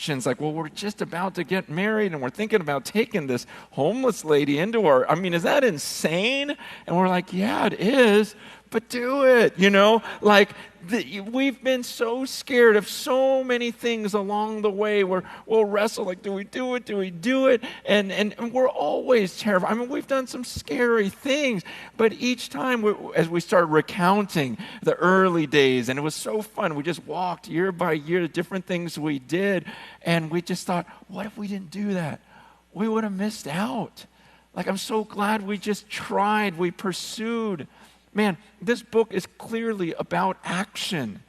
options. Like, well, we're just about to get married and we're thinking about taking this homeless lady into our, I mean, is that insane? And we're like, yeah, it is, but do it, Like, we've been so scared of so many things along the way where we'll wrestle, like, do we do it? Do we do it? And we're always terrified. I mean, we've done some scary things, but each time as we started recounting the early days, and it was so fun, we just walked year by year to different things we did, and we just thought, what if we didn't do that? We would have missed out. Like, I'm so glad we just tried, we pursued. Man, this book is clearly about action,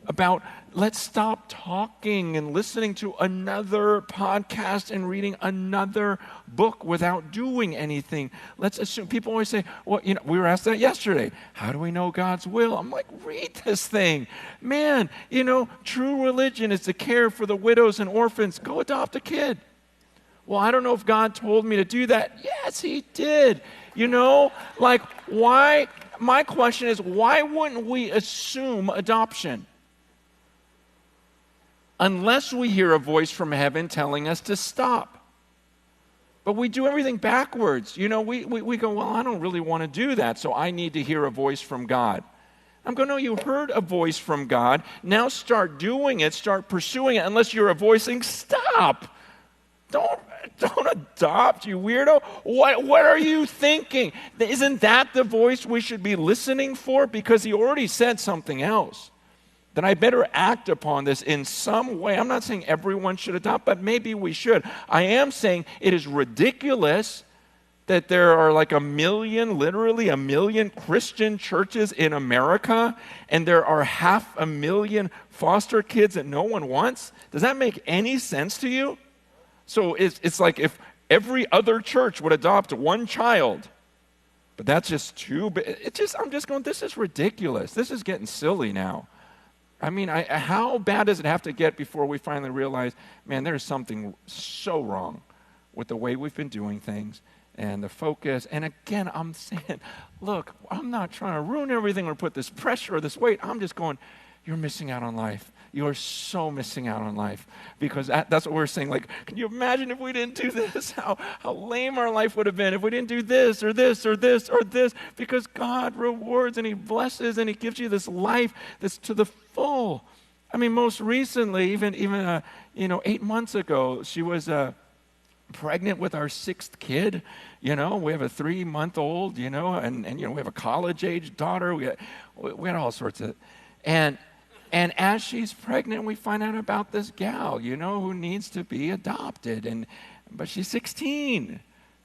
about let's stop talking and listening to another podcast and reading another book without doing anything. Let's assume, people always say, well, we were asked that yesterday. How do we know God's will? I'm like, read this thing. Man, true religion is to care for the widows and orphans. Go adopt a kid. Well, I don't know if God told me to do that. Yes, he did. Like, why? My question is, why wouldn't we assume adoption? Unless we hear a voice from heaven telling us to stop. But we do everything backwards. We go, well, I don't really want to do that, so I need to hear a voice from God. I'm going, no, you heard a voice from God. Now start doing it, start pursuing it, unless you're a voice saying, stop. Don't adopt, you weirdo. What are you thinking? Isn't that the voice we should be listening for? Because he already said something else. Then I better act upon this in some way. I'm not saying everyone should adopt, but maybe we should. I am saying it is ridiculous that there are like literally a million Christian churches in America, and there are 500,000 foster kids that no one wants. Does that make any sense to you? So it's like if every other church would adopt one child, but that's just too big. I'm just going, this is ridiculous. This is getting silly now. I mean, how bad does it have to get before we finally realize, man, there's something so wrong with the way we've been doing things and the focus. And again, I'm saying, look, I'm not trying to ruin everything or put this pressure or this weight. I'm just going, you're missing out on life. You are so missing out on life, because that's what we're saying. Like, can you imagine if we didn't do this? How lame our life would have been if we didn't do this or this or this or this, because God rewards and he blesses and he gives you this life that's to the full. I mean, most recently, even 8 months ago, she was pregnant with our 6th kid. We have a 3-month-old, and we have a college-age daughter. We had all sorts of, and as she's pregnant, we find out about this gal, who needs to be adopted. But she's 16,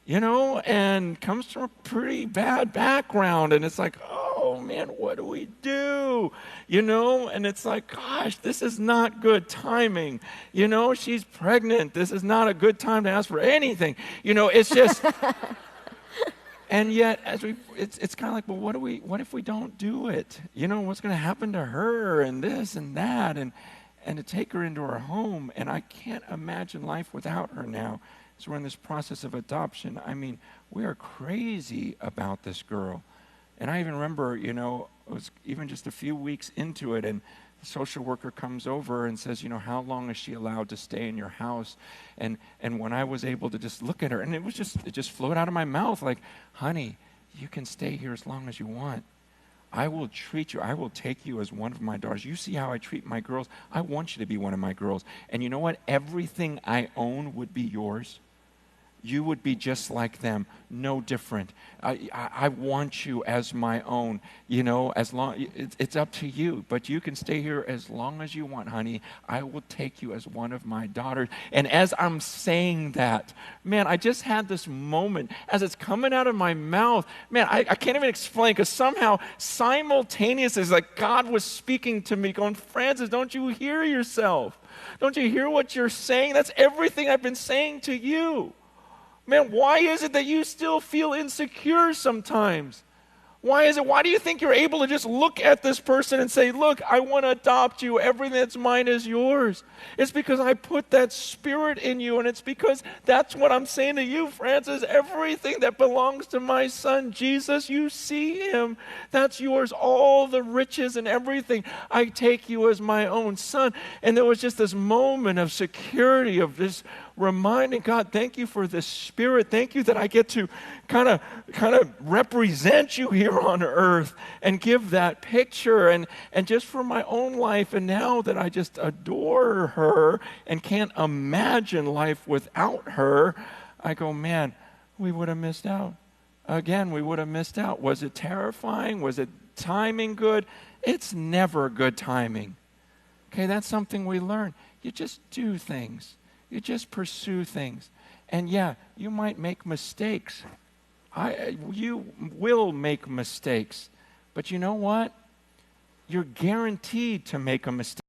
and comes from a pretty bad background. And it's like, oh, man, what do we do? And it's like, gosh, this is not good timing. She's pregnant. This is not a good time to ask for anything. It's just... And yet, it's kind of like, well, what if we don't do it? What's going to happen to her and this and that, and to take her into our home? And I can't imagine life without her now. So we're in this process of adoption. I mean, we are crazy about this girl. And I even remember, it was even just a few weeks into it, and the social worker comes over and says, how long is she allowed to stay in your house? And when I was able to just look at her, and it just flowed out of my mouth like, honey, you can stay here as long as you want. I will treat you, I will take you as one of my daughters. You see how I treat my girls? I want you to be one of my girls. And you know what? Everything I own would be yours. You would be just like them, no different. I want you as my own, as long, it's up to you, but you can stay here as long as you want, honey. I will take you as one of my daughters. And as I'm saying that, man, I just had this moment as it's coming out of my mouth. Man, I can't even explain, because somehow simultaneously, it's like God was speaking to me going, Francis, don't you hear yourself? Don't you hear what you're saying? That's everything I've been saying to you. Man, why is it that you still feel insecure sometimes? Why is it? Why do you think you're able to just look at this person and say, look, I want to adopt you. Everything that's mine is yours. It's because I put that spirit in you, and it's because that's what I'm saying to you, Francis. Everything that belongs to my son, Jesus, you see him. That's yours, all the riches and everything. I take you as my own son. And there was just this moment of security, of this reminding God, thank you for this spirit. Thank you that I get to kind of represent you here on earth and give that picture and just for my own life. And now that I just adore her and can't imagine life without her, I go, man, we would have missed out. Again, we would have missed out. Was it terrifying? Was it timing good? It's never good timing. Okay, that's something we learn. You just do things. You just pursue things. And yeah, you might make mistakes. You will make mistakes. But you know what? You're guaranteed to make a mistake.